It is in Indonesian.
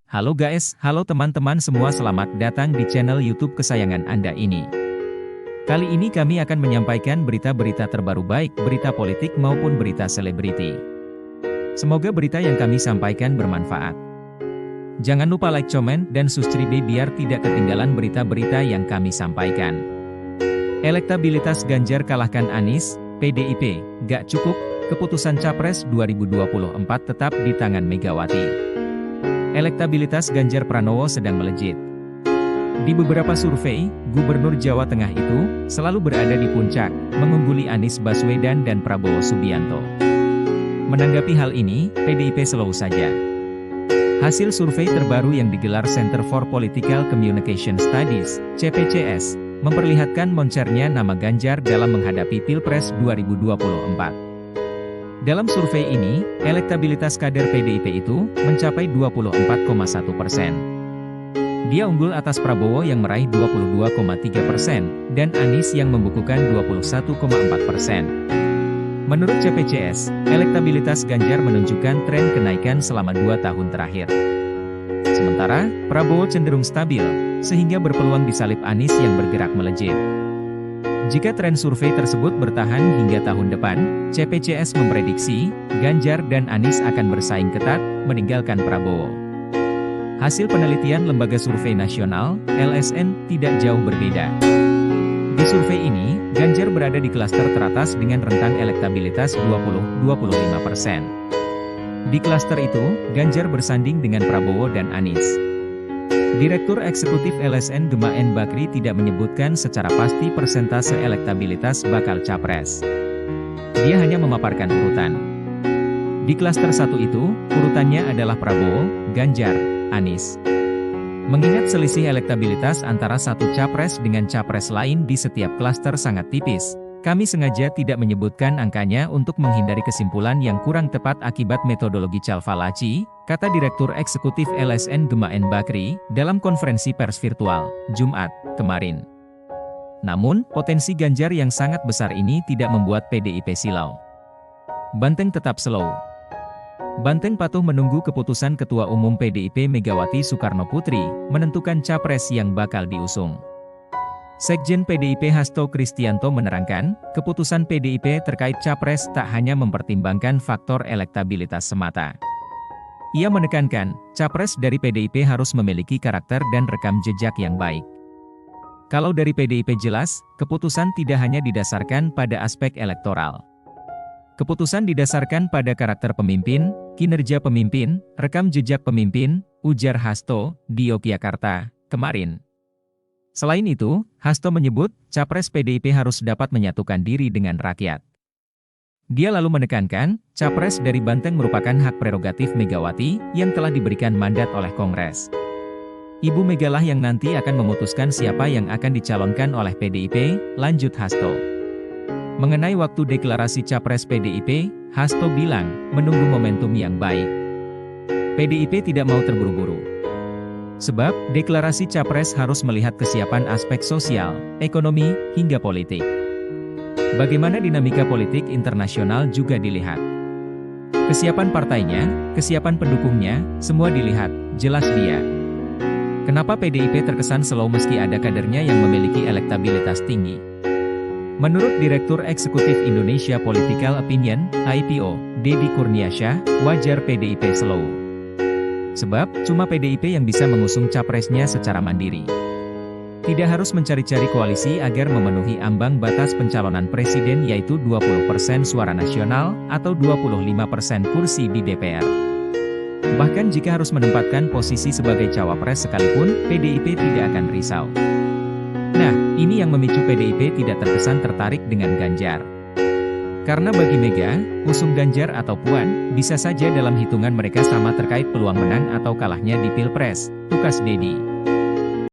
Halo guys, halo teman-teman semua, selamat datang di channel YouTube kesayangan Anda ini. Kali ini kami akan menyampaikan berita-berita terbaru, baik berita politik maupun berita selebriti. Semoga berita yang kami sampaikan bermanfaat. Jangan lupa like, comment, dan subscribe biar tidak ketinggalan berita-berita yang kami sampaikan. Elektabilitas Ganjar kalahkan Anies, PDIP, gak cukup, keputusan Capres 2024 tetap di tangan Megawati. Elektabilitas Ganjar Pranowo sedang melejit. Di beberapa survei, Gubernur Jawa Tengah itu selalu berada di puncak, mengungguli Anies Baswedan dan Prabowo Subianto. Menanggapi hal ini, PDIP slow saja. Hasil survei terbaru yang digelar Center for Political Communication Studies, CPCS, memperlihatkan moncernya nama Ganjar dalam menghadapi Pilpres 2024. Dalam survei ini, elektabilitas kader PDIP itu mencapai 24,1%. Dia unggul atas Prabowo yang meraih 22,3% dan Anies yang membukukan 21,4%. Menurut CPCS, elektabilitas Ganjar menunjukkan tren kenaikan selama 2 tahun terakhir. Sementara, Prabowo cenderung stabil, sehingga berpeluang disalip Anies yang bergerak melejit. Jika tren survei tersebut bertahan hingga tahun depan, CPCS memprediksi, Ganjar dan Anies akan bersaing ketat, meninggalkan Prabowo. Hasil penelitian Lembaga Survei Nasional, LSN, tidak jauh berbeda. Di survei ini, Ganjar berada di klaster teratas dengan rentang elektabilitas 20-25%. Di klaster itu, Ganjar bersanding dengan Prabowo dan Anies. Direktur Eksekutif LSN Gema N. Bakri tidak menyebutkan secara pasti persentase elektabilitas bakal capres. Dia hanya memaparkan urutan. Di klaster 1 itu, urutannya adalah Prabowo, Ganjar, Anies. Mengingat selisih elektabilitas antara satu capres dengan capres lain di setiap klaster sangat tipis, kami sengaja tidak menyebutkan angkanya untuk menghindari kesimpulan yang kurang tepat akibat metodologi Calvalaci, kata Direktur Eksekutif LSN Gema N. Bakri, dalam konferensi pers virtual, Jumat, kemarin. Namun, potensi Ganjar yang sangat besar ini tidak membuat PDIP silau. Banteng tetap slow. Banteng patuh menunggu keputusan Ketua Umum PDIP Megawati Soekarnoputri, menentukan capres yang bakal diusung. Sekjen PDIP Hasto Kristianto menerangkan, keputusan PDIP terkait capres tak hanya mempertimbangkan faktor elektabilitas semata. Ia menekankan, capres dari PDIP harus memiliki karakter dan rekam jejak yang baik. Kalau dari PDIP jelas, keputusan tidak hanya didasarkan pada aspek elektoral. Keputusan didasarkan pada karakter pemimpin, kinerja pemimpin, rekam jejak pemimpin, ujar Hasto, di Yogyakarta, kemarin. Selain itu, Hasto menyebut, capres PDIP harus dapat menyatukan diri dengan rakyat. Dia lalu menekankan, capres dari Banteng merupakan hak prerogatif Megawati, yang telah diberikan mandat oleh Kongres. Ibu Megalah yang nanti akan memutuskan siapa yang akan dicalonkan oleh PDIP, lanjut Hasto. Mengenai waktu deklarasi capres PDIP, Hasto bilang, menunggu momentum yang baik. PDIP tidak mau terburu-buru. Sebab, deklarasi capres harus melihat kesiapan aspek sosial, ekonomi, hingga politik. Bagaimana dinamika politik internasional juga dilihat. Kesiapan partainya, kesiapan pendukungnya, semua dilihat, jelas dia. Kenapa PDIP terkesan slow meski ada kadernya yang memiliki elektabilitas tinggi? Menurut Direktur Eksekutif Indonesia Political Opinion, IPO, Deddy Kurniasyah, wajar PDIP slow. Sebab, cuma PDIP yang bisa mengusung capresnya secara mandiri. Tidak harus mencari-cari koalisi agar memenuhi ambang batas pencalonan presiden yaitu 20% suara nasional, atau 25% kursi di DPR. Bahkan jika harus menempatkan posisi sebagai cawapres sekalipun, PDIP tidak akan risau. Nah, ini yang memicu PDIP tidak terkesan tertarik dengan Ganjar. Karena bagi Mega, usung Ganjar atau Puan, bisa saja dalam hitungan mereka sama terkait peluang menang atau kalahnya di Pilpres, tukas Deddy.